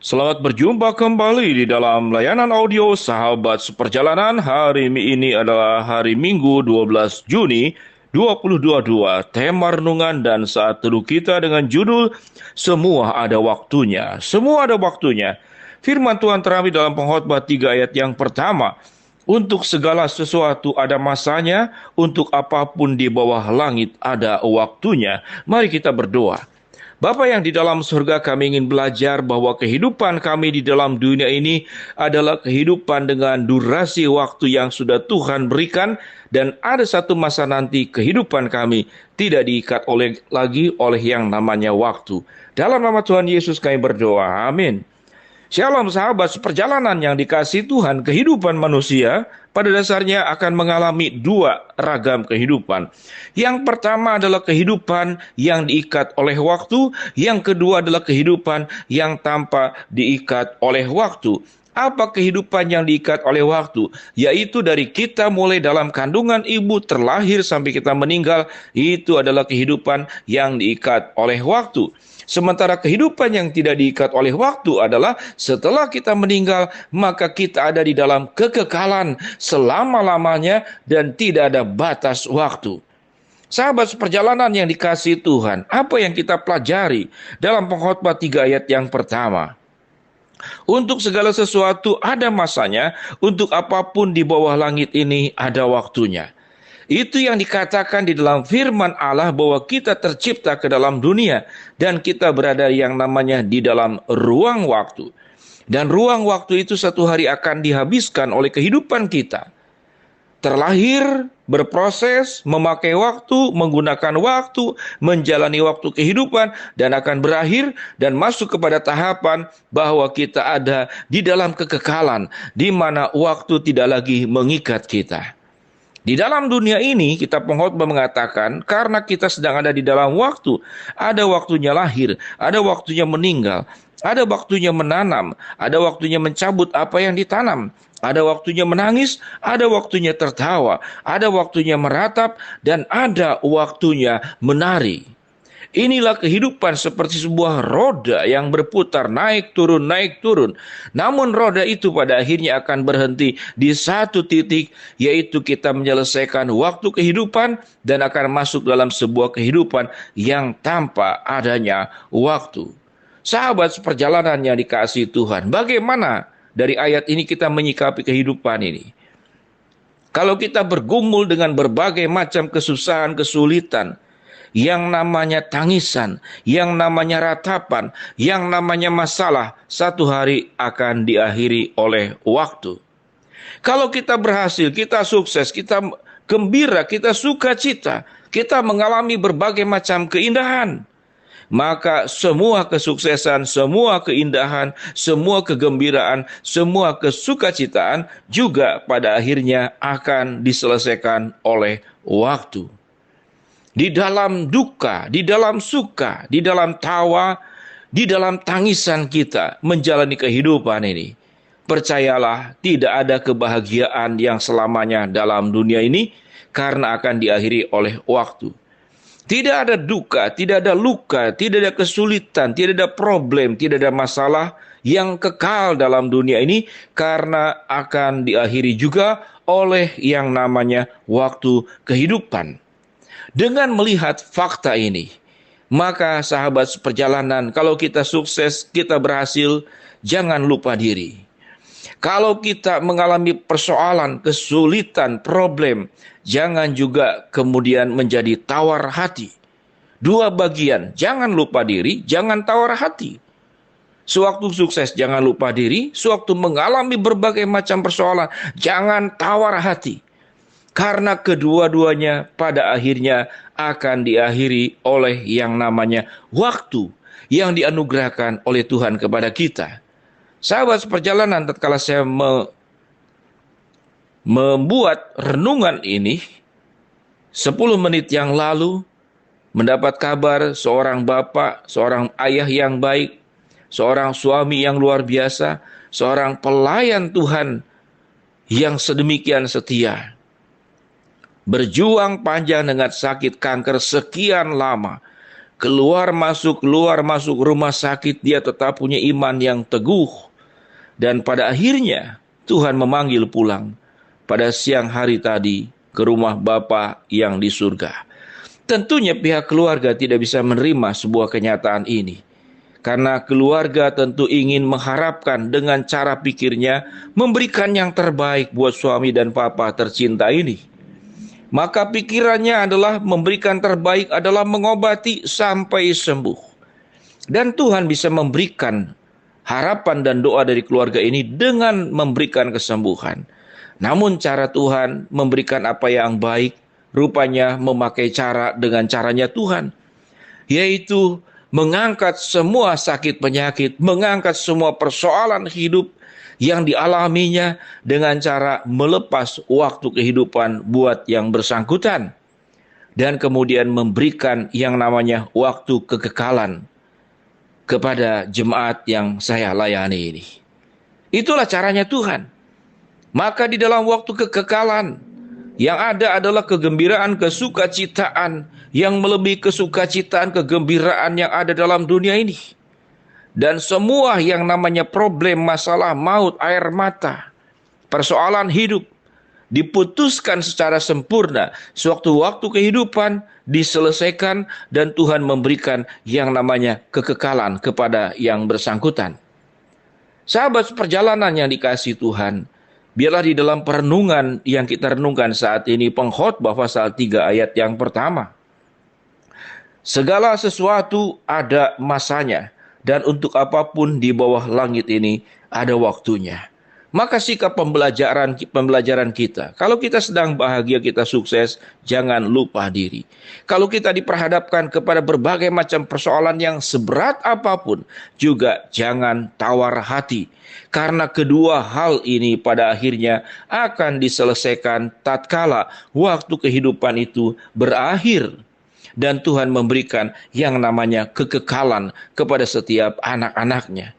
Selamat berjumpa kembali di dalam layanan audio Sahabat Seperjalanan. Hari ini adalah hari Minggu 12 Juni 2022. Tema renungan dan saat teduh kita dengan judul Semua Ada Waktunya. Semua ada waktunya. Firman Tuhan terambil dalam Pengkhotbah 3 ayat yang pertama. Untuk segala sesuatu ada masanya, untuk apapun di bawah langit ada waktunya. Mari kita berdoa. Bapa yang di dalam surga, kami ingin belajar bahwa kehidupan kami di dalam dunia ini adalah kehidupan dengan durasi waktu yang sudah Tuhan berikan, dan ada satu masa nanti kehidupan kami tidak diikat lagi oleh yang namanya waktu. Dalam nama Tuhan Yesus kami berdoa, amin. Shalom sahabat seperjalanan yang dikasihi Tuhan, kehidupan manusia pada dasarnya akan mengalami dua ragam kehidupan. Yang pertama adalah kehidupan yang diikat oleh waktu, yang kedua adalah kehidupan yang tanpa diikat oleh waktu. Apa kehidupan yang diikat oleh waktu? Yaitu dari kita mulai dalam kandungan ibu terlahir sampai kita meninggal, itu adalah kehidupan yang diikat oleh waktu. Sementara kehidupan yang tidak diikat oleh waktu adalah setelah kita meninggal, maka kita ada di dalam kekekalan selama-lamanya dan tidak ada batas waktu. Sahabat seperjalanan yang dikasihi Tuhan, apa yang kita pelajari dalam Pengkhotbah 3 ayat yang pertama? Untuk segala sesuatu ada masanya, untuk apapun di bawah langit ini ada waktunya. Itu yang dikatakan di dalam firman Allah bahwa kita tercipta ke dalam dunia dan kita berada yang namanya di dalam ruang waktu. Dan ruang waktu itu satu hari akan dihabiskan oleh kehidupan kita. Terlahir, berproses, memakai waktu, menggunakan waktu, menjalani waktu kehidupan, dan akan berakhir dan masuk kepada tahapan bahwa kita ada di dalam kekekalan, di mana waktu tidak lagi mengikat kita. Di dalam dunia ini, kita pengkhotbah mengatakan, karena kita sedang ada di dalam waktu, ada waktunya lahir, ada waktunya meninggal, ada waktunya menanam, ada waktunya mencabut apa yang ditanam, ada waktunya menangis, ada waktunya tertawa, ada waktunya meratap, dan ada waktunya menari. Inilah kehidupan seperti sebuah roda yang berputar naik turun naik turun. Namun roda itu pada akhirnya akan berhenti di satu titik, yaitu kita menyelesaikan waktu kehidupan dan akan masuk dalam sebuah kehidupan yang tanpa adanya waktu. Sahabat seperjalanan yang dikasihi Tuhan, bagaimana dari ayat ini kita menyikapi kehidupan ini? Kalau kita bergumul dengan berbagai macam kesusahan, kesulitan, yang namanya tangisan, yang namanya ratapan, yang namanya masalah, satu hari akan diakhiri oleh waktu. Kalau kita berhasil, kita sukses, kita gembira, kita sukacita, kita mengalami berbagai macam keindahan, maka semua kesuksesan, semua keindahan, semua kegembiraan, semua kesukacitaan juga pada akhirnya akan diselesaikan oleh waktu. Di dalam duka, di dalam suka, di dalam tawa, di dalam tangisan kita menjalani kehidupan ini. Percayalah, tidak ada kebahagiaan yang selamanya dalam dunia ini karena akan diakhiri oleh waktu. Tidak ada duka, tidak ada luka, tidak ada kesulitan, tidak ada problem, tidak ada masalah yang kekal dalam dunia ini karena akan diakhiri juga oleh yang namanya waktu kehidupan. Dengan melihat fakta ini, maka sahabat seperjalanan, kalau kita sukses, kita berhasil, jangan lupa diri. Kalau kita mengalami persoalan, kesulitan, problem, jangan juga kemudian menjadi tawar hati. Dua bagian, jangan lupa diri, jangan tawar hati. Sewaktu sukses, jangan lupa diri. Sewaktu mengalami berbagai macam persoalan, jangan tawar hati. Karena kedua-duanya pada akhirnya akan diakhiri oleh yang namanya waktu yang dianugerahkan oleh Tuhan kepada kita. Sahabat seperjalanan, tatkala saya membuat renungan ini, 10 menit yang lalu mendapat kabar seorang bapak, seorang ayah yang baik, seorang suami yang luar biasa, seorang pelayan Tuhan yang sedemikian setia. Berjuang panjang dengan sakit kanker sekian lama. keluar masuk rumah sakit, dia tetap punya iman yang teguh. Dan pada akhirnya Tuhan memanggil pulang pada siang hari tadi ke rumah Bapa yang di surga. Tentunya pihak keluarga tidak bisa menerima sebuah kenyataan ini. Karena keluarga tentu ingin mengharapkan dengan cara pikirnya memberikan yang terbaik buat suami dan papa tercinta ini. Maka pikirannya adalah memberikan terbaik adalah mengobati sampai sembuh. Dan Tuhan bisa memberikan harapan dan doa dari keluarga ini dengan memberikan kesembuhan. Namun cara Tuhan memberikan apa yang baik, rupanya memakai cara dengan caranya Tuhan. Yaitu mengangkat semua sakit penyakit, mengangkat semua persoalan hidup yang dialaminya dengan cara melepas waktu kehidupan buat yang bersangkutan. Dan kemudian memberikan yang namanya waktu kekekalan kepada jemaat yang saya layani ini. Itulah caranya Tuhan. Maka di dalam waktu kekekalan, yang ada adalah kegembiraan, kesukacitaan yang melebihi kesukacitaan, kegembiraan yang ada dalam dunia ini. Dan semua yang namanya problem, masalah, maut, air mata, persoalan hidup diputuskan secara sempurna. Sewaktu-waktu kehidupan diselesaikan dan Tuhan memberikan yang namanya kekekalan kepada yang bersangkutan. Sahabat perjalanan yang dikasihi Tuhan, biarlah di dalam perenungan yang kita renungkan saat ini, Pengkhotbah pasal 3 ayat yang pertama. Segala sesuatu ada masanya, dan untuk apapun di bawah langit ini ada waktunya. Maka sikap pembelajaran kita, kalau kita sedang bahagia, kita sukses, jangan lupa diri. Kalau kita diperhadapkan kepada berbagai macam persoalan yang seberat apapun, juga jangan tawar hati. Karena kedua hal ini pada akhirnya akan diselesaikan tatkala waktu kehidupan itu berakhir. Dan Tuhan memberikan yang namanya kekekalan kepada setiap anak-anaknya.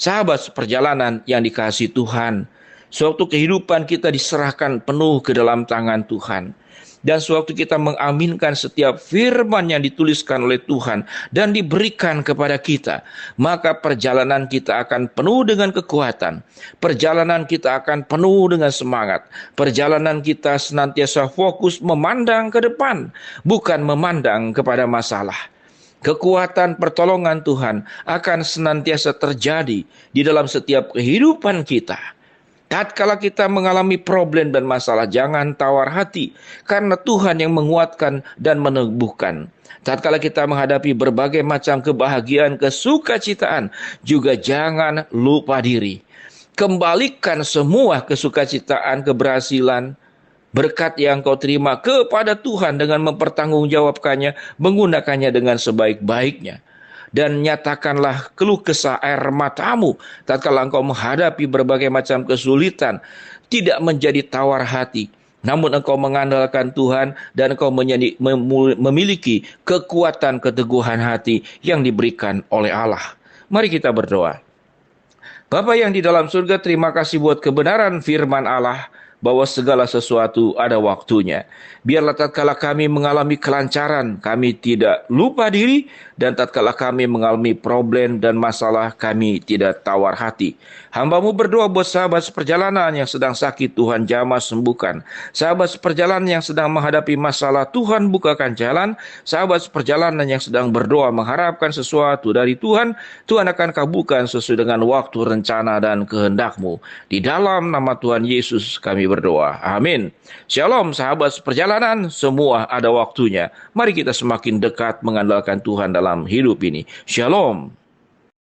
Sahabat seperjalanan yang dikasihi Tuhan, sewaktu kehidupan kita diserahkan penuh ke dalam tangan Tuhan. Dan sewaktu kita mengaminkan setiap firman yang dituliskan oleh Tuhan dan diberikan kepada kita, maka perjalanan kita akan penuh dengan kekuatan. Perjalanan kita akan penuh dengan semangat. Perjalanan kita senantiasa fokus memandang ke depan, bukan memandang kepada masalah. Kekuatan pertolongan Tuhan akan senantiasa terjadi di dalam setiap kehidupan kita. Tatkala kita mengalami problem dan masalah, jangan tawar hati, karena Tuhan yang menguatkan dan meneguhkan. Tatkala kita menghadapi berbagai macam kebahagiaan, kesukacitaan, juga jangan lupa diri. Kembalikan semua kesukacitaan, keberhasilan, berkat yang kau terima kepada Tuhan dengan mempertanggungjawabkannya, menggunakannya dengan sebaik-baiknya. Dan nyatakanlah keluh kesah air matamu tatkala engkau menghadapi berbagai macam kesulitan. Tidak menjadi tawar hati, namun engkau mengandalkan Tuhan dan engkau memiliki kekuatan keteguhan hati yang diberikan oleh Allah. Mari kita berdoa. Bapa yang di dalam surga, terima kasih buat kebenaran firman Allah, bahwa segala sesuatu ada waktunya. Biarlah tatkala kami mengalami kelancaran, kami tidak lupa diri, dan tatkala kami mengalami problem dan masalah, kami tidak tawar hati. Hamba-Mu berdoa buat sahabat seperjalanan yang sedang sakit, Tuhan jamah sembuhkan. Sahabat seperjalanan yang sedang menghadapi masalah, Tuhan bukakan jalan. Sahabat seperjalanan yang sedang berdoa mengharapkan sesuatu dari Tuhan, Tuhan akan kabulkan sesuai dengan waktu, rencana, dan kehendak-Mu. Di dalam nama Tuhan Yesus kami berdoa. Amin. Shalom sahabat seperjalanan, semua ada waktunya. Mari kita semakin dekat mengandalkan Tuhan dalam hidup ini. Shalom.